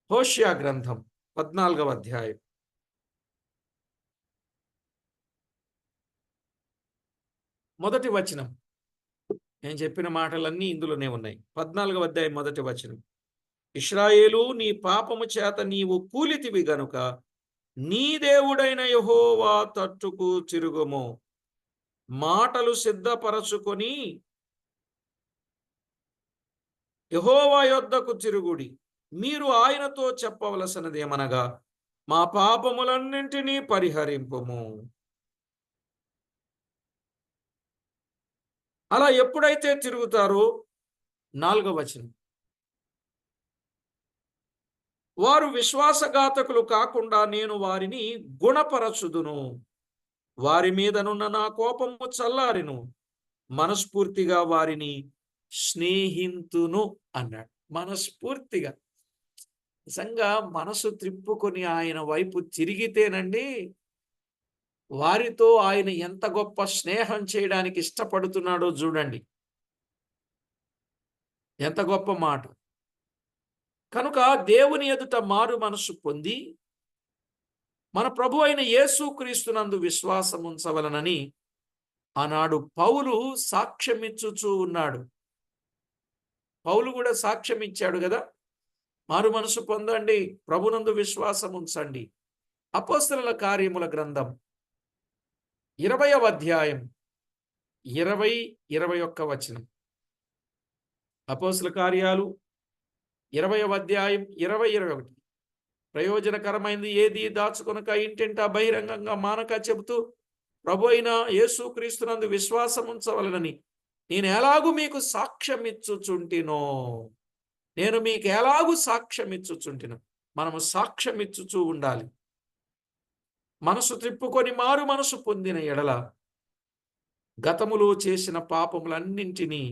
హోషేయ గ్రంథం 14వ అధ్యాయం. మొదటి వచనం. నేను చెప్పిన మాటలన్నీ ఇందులోనే ఉన్నాయి. 14వ అధ్యాయం మొదటి వచనం. ఇశ్రాయేలు, నీ పాపము చేత నీవు కూలితివి గనుక నీ దేవుడైన యెహోవా తట్టుకు తిరుగుము, మాటలు సిద్ధపరచుకొని యెహోవా యొద్దకు తిరుగుడి. మీరు ఆయనతో చెప్పవలసినది ఏమనగా, మా పాపములన్నింటినీ పరిహరింపుము. అలా ఎప్పుడైతే తిరుగుతారో 4వ వచనం, వారు విశ్వాసఘాతకులు కాకుండా నేను వారిని గుణపరచుదును, వారి మీదనున్న నా కోపము చల్లారెను, మనస్ఫూర్తిగా వారిని స్నేహింతును అన్నాడు. మనస్ఫూర్తిగా, నిజంగా మనసు త్రిప్పుకొని ఆయన వైపు తిరిగితేనండి వారితో ఆయన ఎంత గొప్ప స్నేహం చేయడానికి ఇష్టపడుతున్నాడో చూడండి. ఎంత గొప్ప మాట. కనుక దేవుని ఎదుట మారు మనసు పొంది మన ప్రభు అయిన యేసుక్రీస్తునందు విశ్వాసం ఉంచవలనని ఆనాడు పౌలు సాక్ష్యమిచ్చుచూ ఉన్నాడు. పౌలు కూడా సాక్ష్యం ఇచ్చాడు కదా, మారు మనసు పొందండి, ప్రభునందు విశ్వాసం ఉంచండి. అపోస్తలుల కార్యముల గ్రంథం 20వ అధ్యాయం 20-21 వచనం. అపోస్తలుల కార్యాలు 20వ అధ్యాయం 20-21. ప్రయోజనకరమైనది ఏది దాచుకొనక ఇంటింటా బహిరంగంగా మానక చెబుతూ ప్రభు అయిన యేసుక్రీస్తునందు విశ్వాసం ఉంచవలనని నేను ఎలాగూ మీకు సాక్ష్యం ఇచ్చుచుంటినో. నేను మీకు ఎలాగూ సాక్ష్యం ఇచ్చుచుంటినో. మనము సాక్ష్యం ఇచ్చుచూ ఉండాలి. మనసు త్రిప్పుకొని మారు మనసు పొందిన ఎడల గతములో చేసిన పాపములన్నింటినీ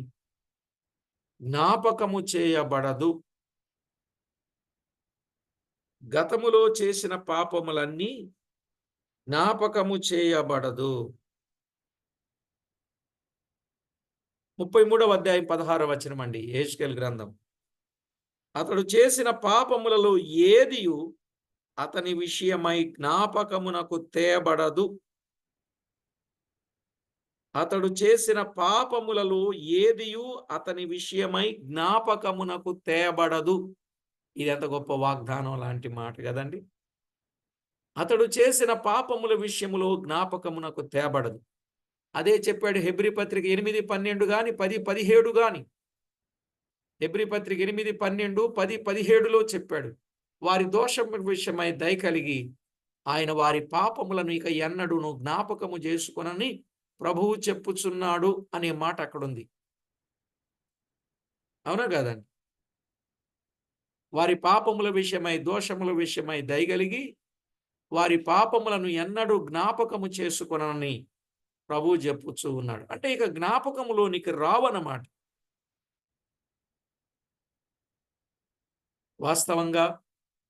జ్ఞాపకము చేయబడదు. గతములో చేసిన పాపములన్నీ జ్ఞాపకము చేయబడదు. 33వ అధ్యాయం 16వ వచనం అండి, యెహెజ్కేలు గ్రంథం. అతడు చేసిన పాపములలో ఏదియు అతని విషయమై జ్ఞాపకమునకు తేబడదు. అతడు చేసిన పాపములలో ఏదియు అతని విషయమై జ్ఞాపకమునకు తేబడదు. ఇది ఎంత గొప్ప వాగ్దానం లాంటి మాట కదండి. అతడు చేసిన పాపముల విషయములో జ్ఞాపకమునకు తేబడదు. అదే చెప్పాడు హెబ్రీ పత్రిక 8:12 గాని 10:17 గాని. హెబ్రీ పత్రిక 8:12, 10:17లో చెప్పాడు, వారి దోషం విషయమై దయ కలిగి ఆయన వారి పాపములను ఇక ఎన్నడూను జ్ఞాపకము చేసుకొనని ప్రభువు చెప్పుచున్నాడు అనే మాట అక్కడుంది. అవునా కాదండి? వారి పాపముల విషయమై దోషముల విషయమై దయగలిగి వారి పాపములను ఎన్నడూ జ్ఞాపకము చేసుకొనని ప్రభు చెప్పుచూ ఉన్నాడు. అంటే ఇక జ్ఞాపకములోనికి రావన్నమాట. వాస్తవంగా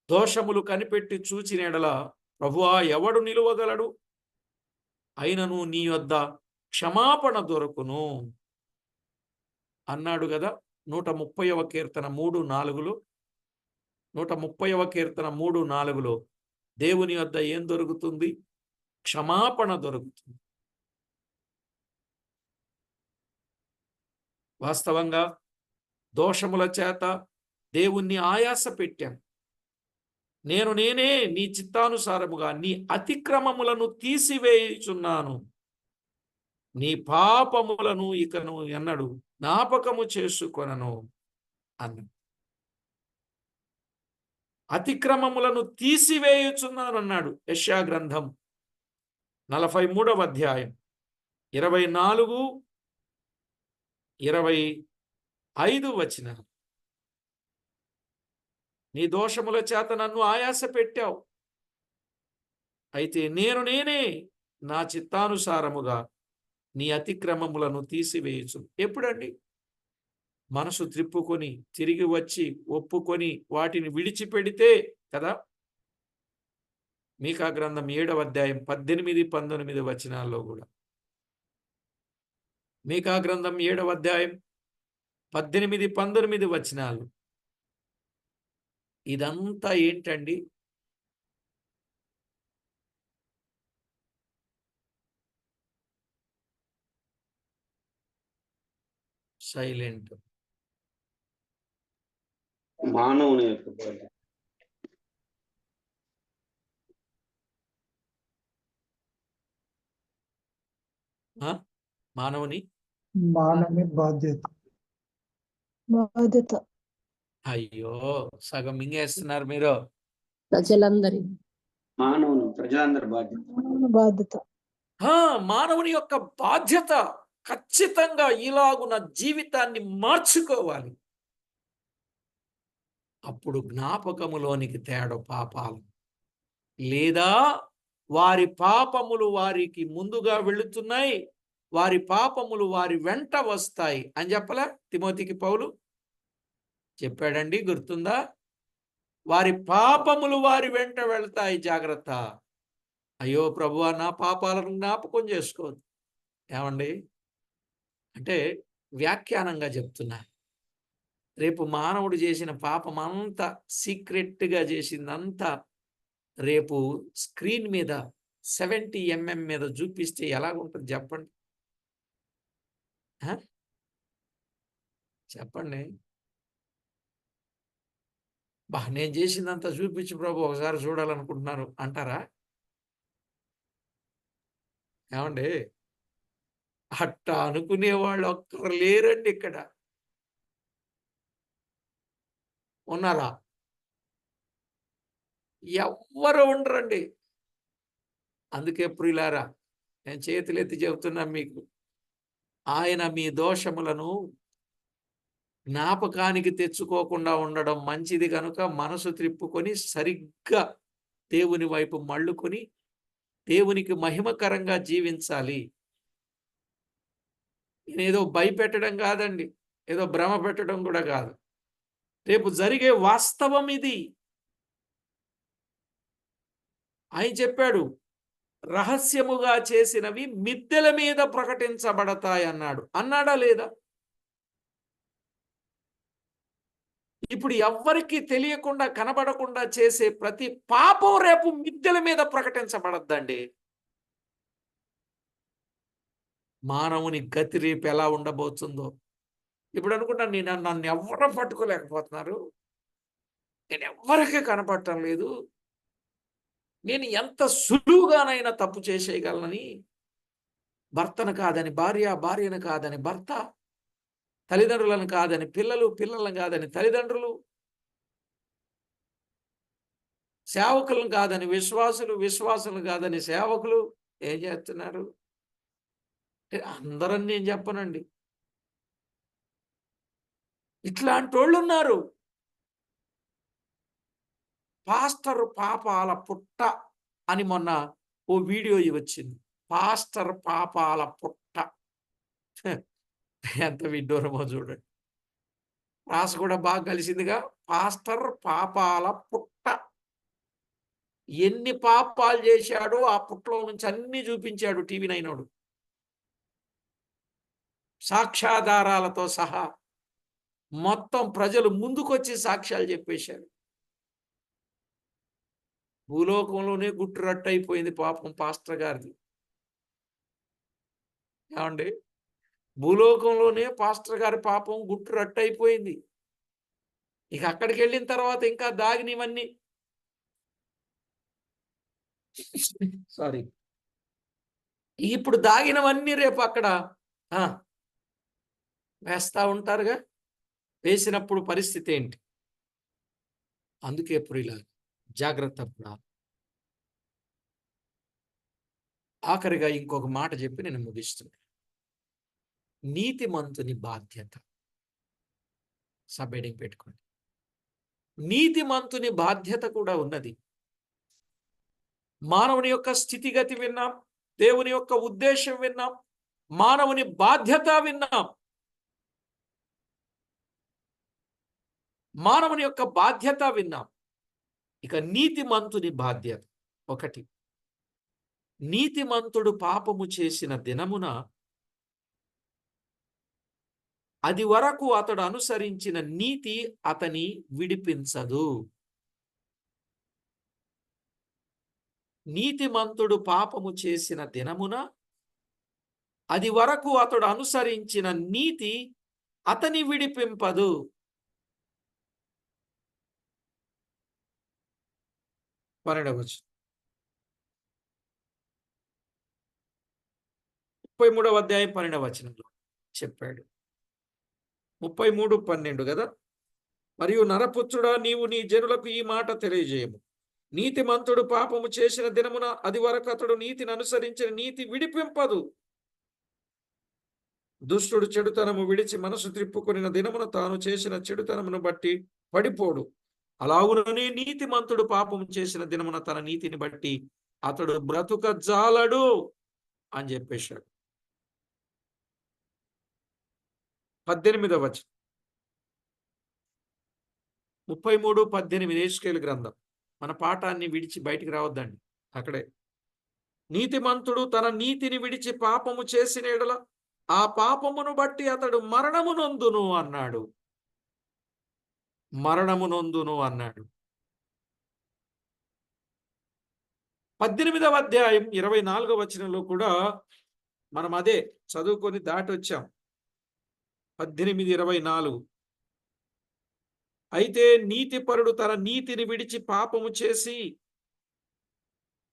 దోషములు కనిపెట్టి చూచిన ఎడల ప్రభువా ఎవడు నిలువగలడు? అయినను నీ యొద్ద క్షమాపణ దొరకును అన్నాడు కదా 130వ కీర్తన 3:4లో. 130వ కీర్తన 3:4లో దేవుని యొద్ద ఏం దొరుకుతుంది? క్షమాపణ దొరుకుతుంది. వాస్తవంగా దోషముల చేత దేవుణ్ణి ఆయాస పెట్టాం. నేనే నీ చిత్తానుసారముగా నీ అతిక్రమములను తీసివేయుచున్నాను, నీ పాపములను ఇకను ఎన్నడు జ్ఞాపకము చేసుకొనను అన్న. అతిక్రమములను తీసివేయుచున్నాను అన్నాడు. యెషయా గ్రంథం 43వ అధ్యాయం 24, 25 వచనాలు. నీ దోషముల చేత నన్ను ఆయాస పెట్టావు, అయితే నేనే నా చిత్తానుసారముగా నీ అతిక్రమములను తీసివేయచ్చు. ఎప్పుడండి? మనసు త్రిప్పుకొని తిరిగి వచ్చి ఒప్పుకొని వాటిని విడిచిపెడితే కదా. మీకా గ్రంథం 7వ అధ్యాయం 18, 19 వచనాల్లో కూడా. మీకా గ్రంథం 7వ అధ్యాయం 18, 19 వచనాలు. ఇదంతా ఏంటండి? సైలెంట్. మానవుని యొక్క బాధ్యత. మానవుని బాధ్యత. అయ్యో, సగం మింగేస్తున్నారు మీరు. ప్రజలందరి మానవుని ప్రజలందరి బాధ్యత. మానవుని యొక్క బాధ్యత. ఖచ్చితంగా ఇలాగున జీవితాన్ని మార్చుకోవాలి. అప్పుడు జ్ఞాపకములోనికి తేడు పాపాలు, లేదా వారి పాపములు వారికి ముందుగా వెళుతున్నాయి, వారి పాపములు వారి వెంట వస్తాయి అని చెప్పలా తిమోతికి పౌలు చెప్పాడండి, గుర్తుందా? వారి పాపములు వారి వెంట వెళ్తాయి, జాగ్రత్త. అయ్యో ప్రభువా, నా పాపాలను జ్ఞాపకం చేసుకోదు. ఏమండి అంటే వ్యాఖ్యానంగా చెప్తున్నా. రేపు మానవుడు చేసిన పాపం అంతా, సీక్రెట్గా చేసిందంతా రేపు స్క్రీన్ మీద 70 mm మీద చూపిస్తే ఎలాగుంటుంది చెప్పండి? చెప్పండి. నేను చేసిందంతా చూపించు ప్రభు, ఒకసారి చూడాలనుకుంటున్నారు అంటారా? ఏమండి అట్టా అనుకునే వాళ్ళు ఒక్కరు లేరండి ఇక్కడ. ఉన్నారా? ఎవ్వరు ఉండరండి. అందుకే ప్రియులారా, నేను చేతులెత్తి చెబుతున్నా మీకు, ఆయన మీ దోషములను జ్ఞాపకానికి తెచ్చుకోకుండా ఉండడం మంచిది కనుక మనసు త్రిప్పుకొని సరిగ్గా దేవుని వైపు మళ్ళుకొని దేవునికి మహిమకరంగా జీవించాలి. నేనేదో భయపెట్టడం కాదండి, ఏదో భ్రమ పెట్టడం కూడా కాదు. రేపు జరిగే వాస్తవం ఇది. ఆయన చెప్పాడు, రహస్యముగా చేసినవి మిద్దెల మీద ప్రకటించబడతాయి అన్నాడు. అన్నాడా లేదా? ఇప్పుడు ఎవ్వరికి తెలియకుండా కనబడకుండా చేసే ప్రతి పాపం రేపు మిద్దెల మీద ప్రకటించబడద్దండి. మానవుని గతి రేపు ఎలా ఉండబోతుందో ఇప్పుడు అనుకుంటాను. నన్ను ఎవరు పట్టుకోలేకపోతున్నారు, నేను ఎవ్వరికీ కనపడటం లేదు, నేను ఎంత సులువుగానైనా తప్పు చేసేయగలనని. భర్తను కాదని భార్య, భార్యను కాదని భర్త, తల్లిదండ్రులను కాదని పిల్లలు, పిల్లలను కాదని తల్లిదండ్రులు, సేవకులను కాదని విశ్వాసులు, విశ్వాసులను కాదని సేవకులు ఏం చేస్తున్నారు? అందరని నేను చెప్పనండి, ఇట్లాంటి వాళ్ళు ఉన్నారు. పాస్టర్ పాపాల పుట్ట అని మొన్న ఓ వీడియో వచ్చింది. పాస్టర్ పాపాల పుట్ట. ఎంత విడ్డూరమో చూడండి. రాసు కూడా బాగా కలిసిందిగా. పాస్టర్ పాపాల పుట్ట. ఎన్ని పాపాలు చేశాడో ఆ పుట్టలో నుంచి అన్ని చూపించాడు టీవీ నైనోడు, సాక్ష్యాధారాలతో సహా. మొత్తం ప్రజలు ముందుకొచ్చి సాక్ష్యాలు చెప్పేశారు. భూలోకంలోనే గుట్టు రట్టయిపోయింది పాపం పాస్టర్ గారిది. ఏమండి, భూలోకంలోనే పాస్టర్ గారి పాపం గుట్టు రట్టయిపోయింది. ఇక అక్కడికి వెళ్ళిన తర్వాత ఇంకా దాగినవన్నీ సారీ ఇప్పుడు దాగినవన్నీ రేపు అక్కడ వేస్తా ఉంటారుగా. వేసినప్పుడు పరిస్థితి ఏంటి? అందుకే ప్రియుల జాగ్రత్త పడాలి. ఆఖరిగా ఇంకొక మాట చెప్పి నేను ముగిస్తున్నాను. నీతిమంతుని బాధ్యత. సబ్హెడింగ్ పెట్టుకోండి. నీతిమంతుని బాధ్యత కూడా ఉన్నది. మానవుని యొక్క స్థితిగతి విన్నాం, దేవుని యొక్క ఉద్దేశం విన్నాం, మానవుని బాధ్యత విన్నాం. మానవుని యొక్క బాధ్యత విన్నాం. ఇక నీతిమంతుని బాధ్యత. ఒకటి, నీతిమంతుడు పాపము చేసిన దినమున అది వరకు అతడు అనుసరించిన నీతి అతని విడిపించదు. నీతిమంతుడు పాపము చేసిన దినమున అది వరకు అతడు అనుసరించిన నీతి అతని విడిపింపదు. పన్నెండవచ్చు 33వ అధ్యాయం 12వ వచనంలో చెప్పాడు. 33:12 కదా. మరియు నరపుత్రుడా, నీవు నీ జనులకు ఈ మాట తెలియజేయము. నీతిమంతుడు పాపము చేసిన దినమున అది వరకు అతడు నీతిని అనుసరించిన నీతి విడిపింపదు. దుష్టుడు చెడుతనము విడిచి మనసు త్రిప్పుకొనిన దినమున తాను చేసిన చెడుతనమును బట్టి పడిపోడు. అలాగుననే నీతిమంతుడు పాపము చేసిన దినమున తన నీతిని బట్టి అతడు బ్రతుకజాలడు అని చెప్పేశాడు. 18వ వచనం 33:18 యేషుకేలు గ్రంథం. మన పాఠాన్ని విడిచి బయటికి రావద్దండి. అక్కడే నీతిమంతుడు తన నీతిని విడిచి పాపము చేసిన ఎడల ఆ పాపమును బట్టి అతడు మరణము నొందును అన్నాడు. మరణము నొందును అన్నాడు. 18వ అధ్యాయం 24వ వచనంలో కూడా మనం అదే చదువుకొని దాటి వచ్చాం. 18:24. అయితే నీతిపరుడు తన నీతిని విడిచి పాపము చేసి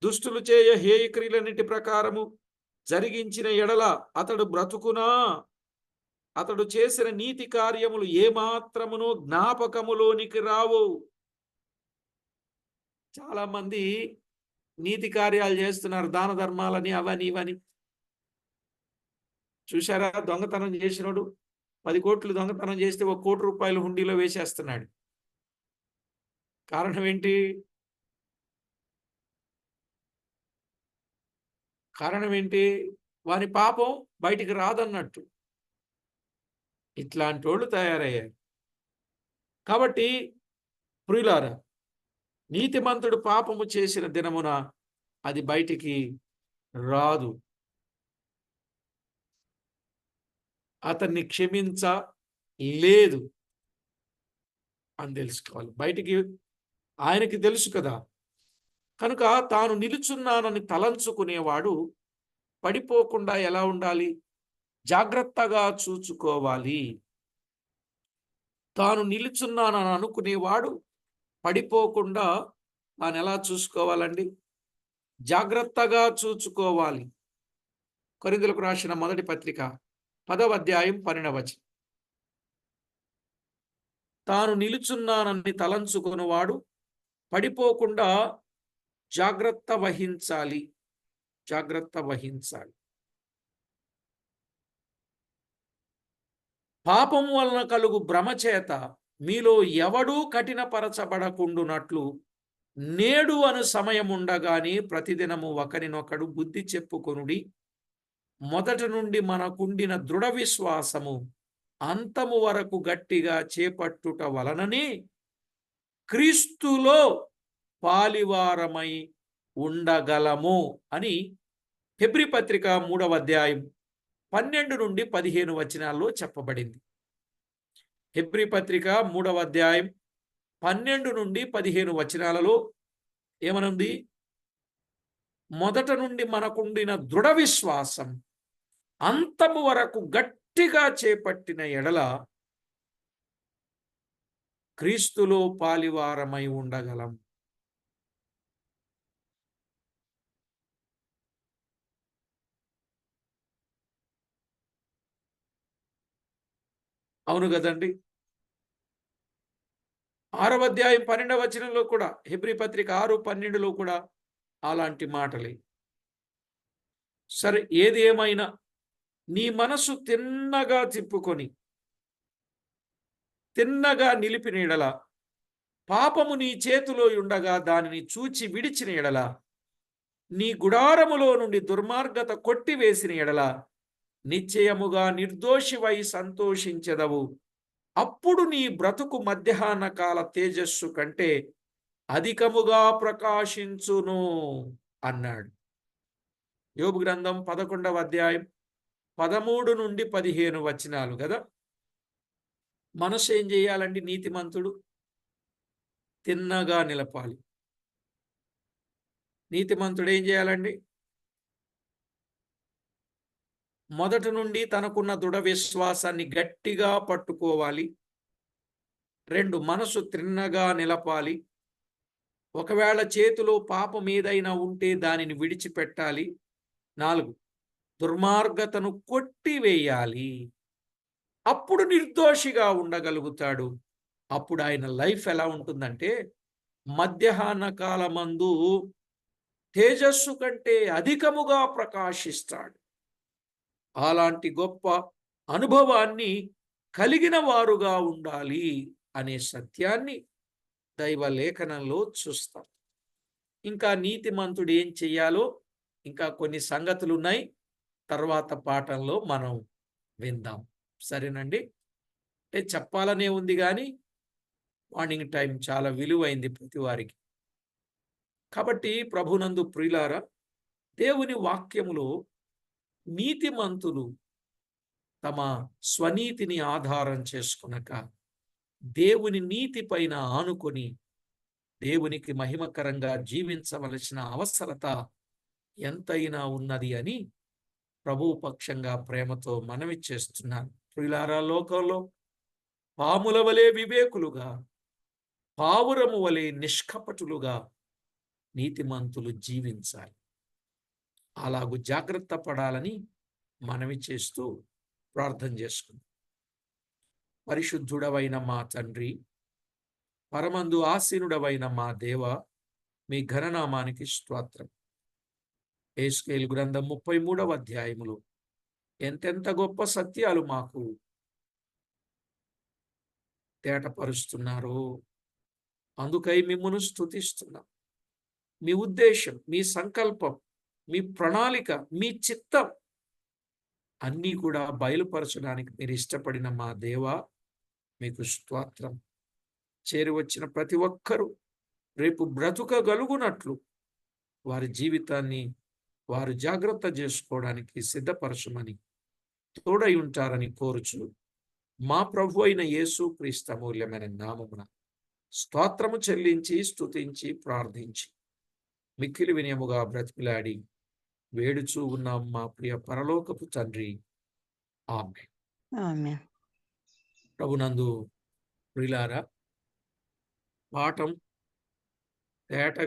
దుష్టులు చేయ హేయక్రియలన్నిటి ప్రకారము జరిగించిన ఎడల అతడు బ్రతుకునా? అతడు చేసిన నీతి కార్యములు ఏమాత్రమును జ్ఞాపకములోనికి రావు. చాలా మంది నీతి కార్యాలు చేస్తున్నారు, దాన ధర్మాలని అవని ఇవని. చూశారా? దొంగతనం చేసినోడు 10 కోట్లు దొంగతనం చేస్తే 1 కోటి రూపాయలు హుండీలో వేసేస్తున్నాడు. కారణం ఏంటి? వాని పాపం బయటికి రాదన్నట్టు. ఇట్లాంటి వాళ్ళు తయారయ్యారు. కాబట్టి ప్రియులారా, నీతిమంతుడు పాపము చేసిన దినమున అది బయటికి రాదు. అతన్ని క్షమించ లేదు అని తెలుసుకోవాలి. బయటికి ఆయనకి తెలుసు కదా. కనుక తాను నిలుచున్నానని తలంచుకునేవాడు పడిపోకుండా ఎలా ఉండాలి? జాగ్రత్తగా చూచుకోవాలి. తాను నిలుచున్నానని అనుకునేవాడు పడిపోకుండా తాను ఎలా చూసుకోవాలండి? జాగ్రత్తగా చూచుకోవాలి. కొరింథీయులకు రాసిన మొదటి పత్రిక 10వ అధ్యాయం 12వ వచనం. తాను నిలుచున్నానని తలంచుకునేవాడు పడిపోకుండా జాగ్రత్త వహించాలి. పాపము వలన కలుగు భ్రమ చేత మీలో ఎవడూ కఠినపరచబడకుండునట్లు నేడు అను సమయం ఉండగానే ప్రతిదినము ఒకరినొకడు బుద్ధి చెప్పుకొనుడి. మొదట నుండి మనకుండిన దృఢ విశ్వాసము అంతము వరకు గట్టిగా చేపట్టుట వలననే క్రీస్తులో పాలివారమై ఉండగలము అని హెబ్రీ పత్రిక 3వ అధ్యాయం 12 నుండి 15 వచనాల్లో చెప్పబడింది. హెబ్రీ పత్రిక 3వ అధ్యాయం 12 నుండి 15 వచనాలలో ఏమనుంది? మొదట నుండి మనకుండిన దృఢ విశ్వాసం అంతము వరకు గట్టిగా చేపట్టిన ఎడల క్రీస్తులో పాలివారమై ఉండగలం. అవును కదండి. 6వ అధ్యాయం 12వ వచనంలో కూడా, హెబ్రీ పత్రిక 6:12లో కూడా అలాంటి మాటలే. సరే, ఏది ఏమైనా నీ మనసు తిన్నగా తిప్పుకొని తిన్నగా నిలిపిన ఎడల, పాపము నీ చేతిలో ఉండగా దానిని చూచి విడిచిన ఎడల, నీ గుడారములో నుండి దుర్మార్గత కొట్టివేసిన ఎడల నిశ్చయముగా నిర్దోషివై సంతోషించెదవు. అప్పుడు నీ బ్రతుకు మధ్యాహ్న కాల తేజస్సు కంటే అధికముగా ప్రకాశించును అన్నాడు. యోబు గ్రంథం 11వ అధ్యాయం 13 నుండి 15 వచనాలు కదా. మనసు ఏం చేయాలండి? నీతిమంతుడు తిన్నగా నిలపాలి. నీతిమంతుడు ఏం చేయాలండి? మొదటి నుండి తనకున్న దృఢ విశ్వాసాన్ని గట్టిగా పట్టుకోవాలి. 2, మనసు తిన్నగా నిలపాలి. ఒకవేళ చేతిలో పాపం ఏదైనా ఉంటే దానిని విడిచిపెట్టాలి. 4, దుర్మార్గతను కొట్టివేయాలి. అప్పుడు నిర్దోషిగా ఉండగలుగుతాడు. అప్పుడు ఆయన లైఫ్ ఎలా ఉంటుందంటే, మధ్యాహ్న కాలమందు తేజస్సు కంటే అధికముగా ప్రకాశిస్తాడు. అలాంటి గొప్ప అనుభవాన్ని కలిగిన వారుగా ఉండాలి అనే సత్యాన్ని దైవ లేఖనంలో చూస్తాం. ఇంకా నీతిమంతుడు ఏం చెయ్యాలో ఇంకా కొన్ని సంగతులు ఉన్నాయి. తర్వాత పాఠంలో మనం విందాం. సరేనండి. అంటే చెప్పాలనే ఉంది కానీ మార్నింగ్ టైం చాలా విలువైంది ప్రతి వారికి. కాబట్టి ప్రభునందు ప్రియులారా, దేవుని వాక్యములో నీతిమంతులు తమ స్వనీతిని ఆధారం చేసుకొనక దేవుని నీతి పైన ఆనుకొని దేవునికి మహిమకరంగా జీవించవలసిన అవసరత ఎంతైనా ఉన్నది అని ప్రభువు పక్షంగా ప్రేమతో మనవి చేస్తున్నాను. ప్రియులారా, లోకంలో పాముల వలె వివేకులుగా, పావురము వలె నిష్కపటులుగా నీతిమంతులు జీవించాలి. అలాగూ జాగ్రత్త పడాలని మనవి చేస్తూ ప్రార్థన చేసుకుందాం. పరిశుద్ధుడవైన మా తండ్రి, పరమందు ఆసీనుడవైన మా దేవ, మీ ఘననామానికి స్తోత్రం. యెహెజ్కేలు గ్రంథం 33వ అధ్యాయములో ఎంతెంత గొప్ప సత్యాలు మాకు తేటపరుస్తున్నారో, అందుకై మిమ్మును స్తుతిస్తున్నాం. మీ ఉద్దేశం, మీ సంకల్పం, మీ ప్రణాళిక, మీ చిత్తం అన్నీ కూడా బయలుపరచడానికి మీరు ఇష్టపడిన మా దేవా, మీకు స్తోత్రం. చేరి వచ్చిన ప్రతి ఒక్కరూ రేపు బ్రతుకగలుగునట్లు వారి జీవితాన్ని వారు జాగ్రత్త చేసుకోవడానికి సిద్ధపరచమని తోడై ఉంటారని కోరుచు, మా ప్రభు అయిన యేసు క్రీస్తు అమూల్యమైన నామమున స్తోత్రము చెల్లించి స్తుతించి ప్రార్థించి మిక్కిలి వినయముగా బ్రతికిలాడి వేడుచూ ఉన్నాం మా ప్రియ పరలోకపు తండ్రి. ఆమేన్. ఆమేన్. ప్రభునందు ప్రియులారా, పాఠం తేటగా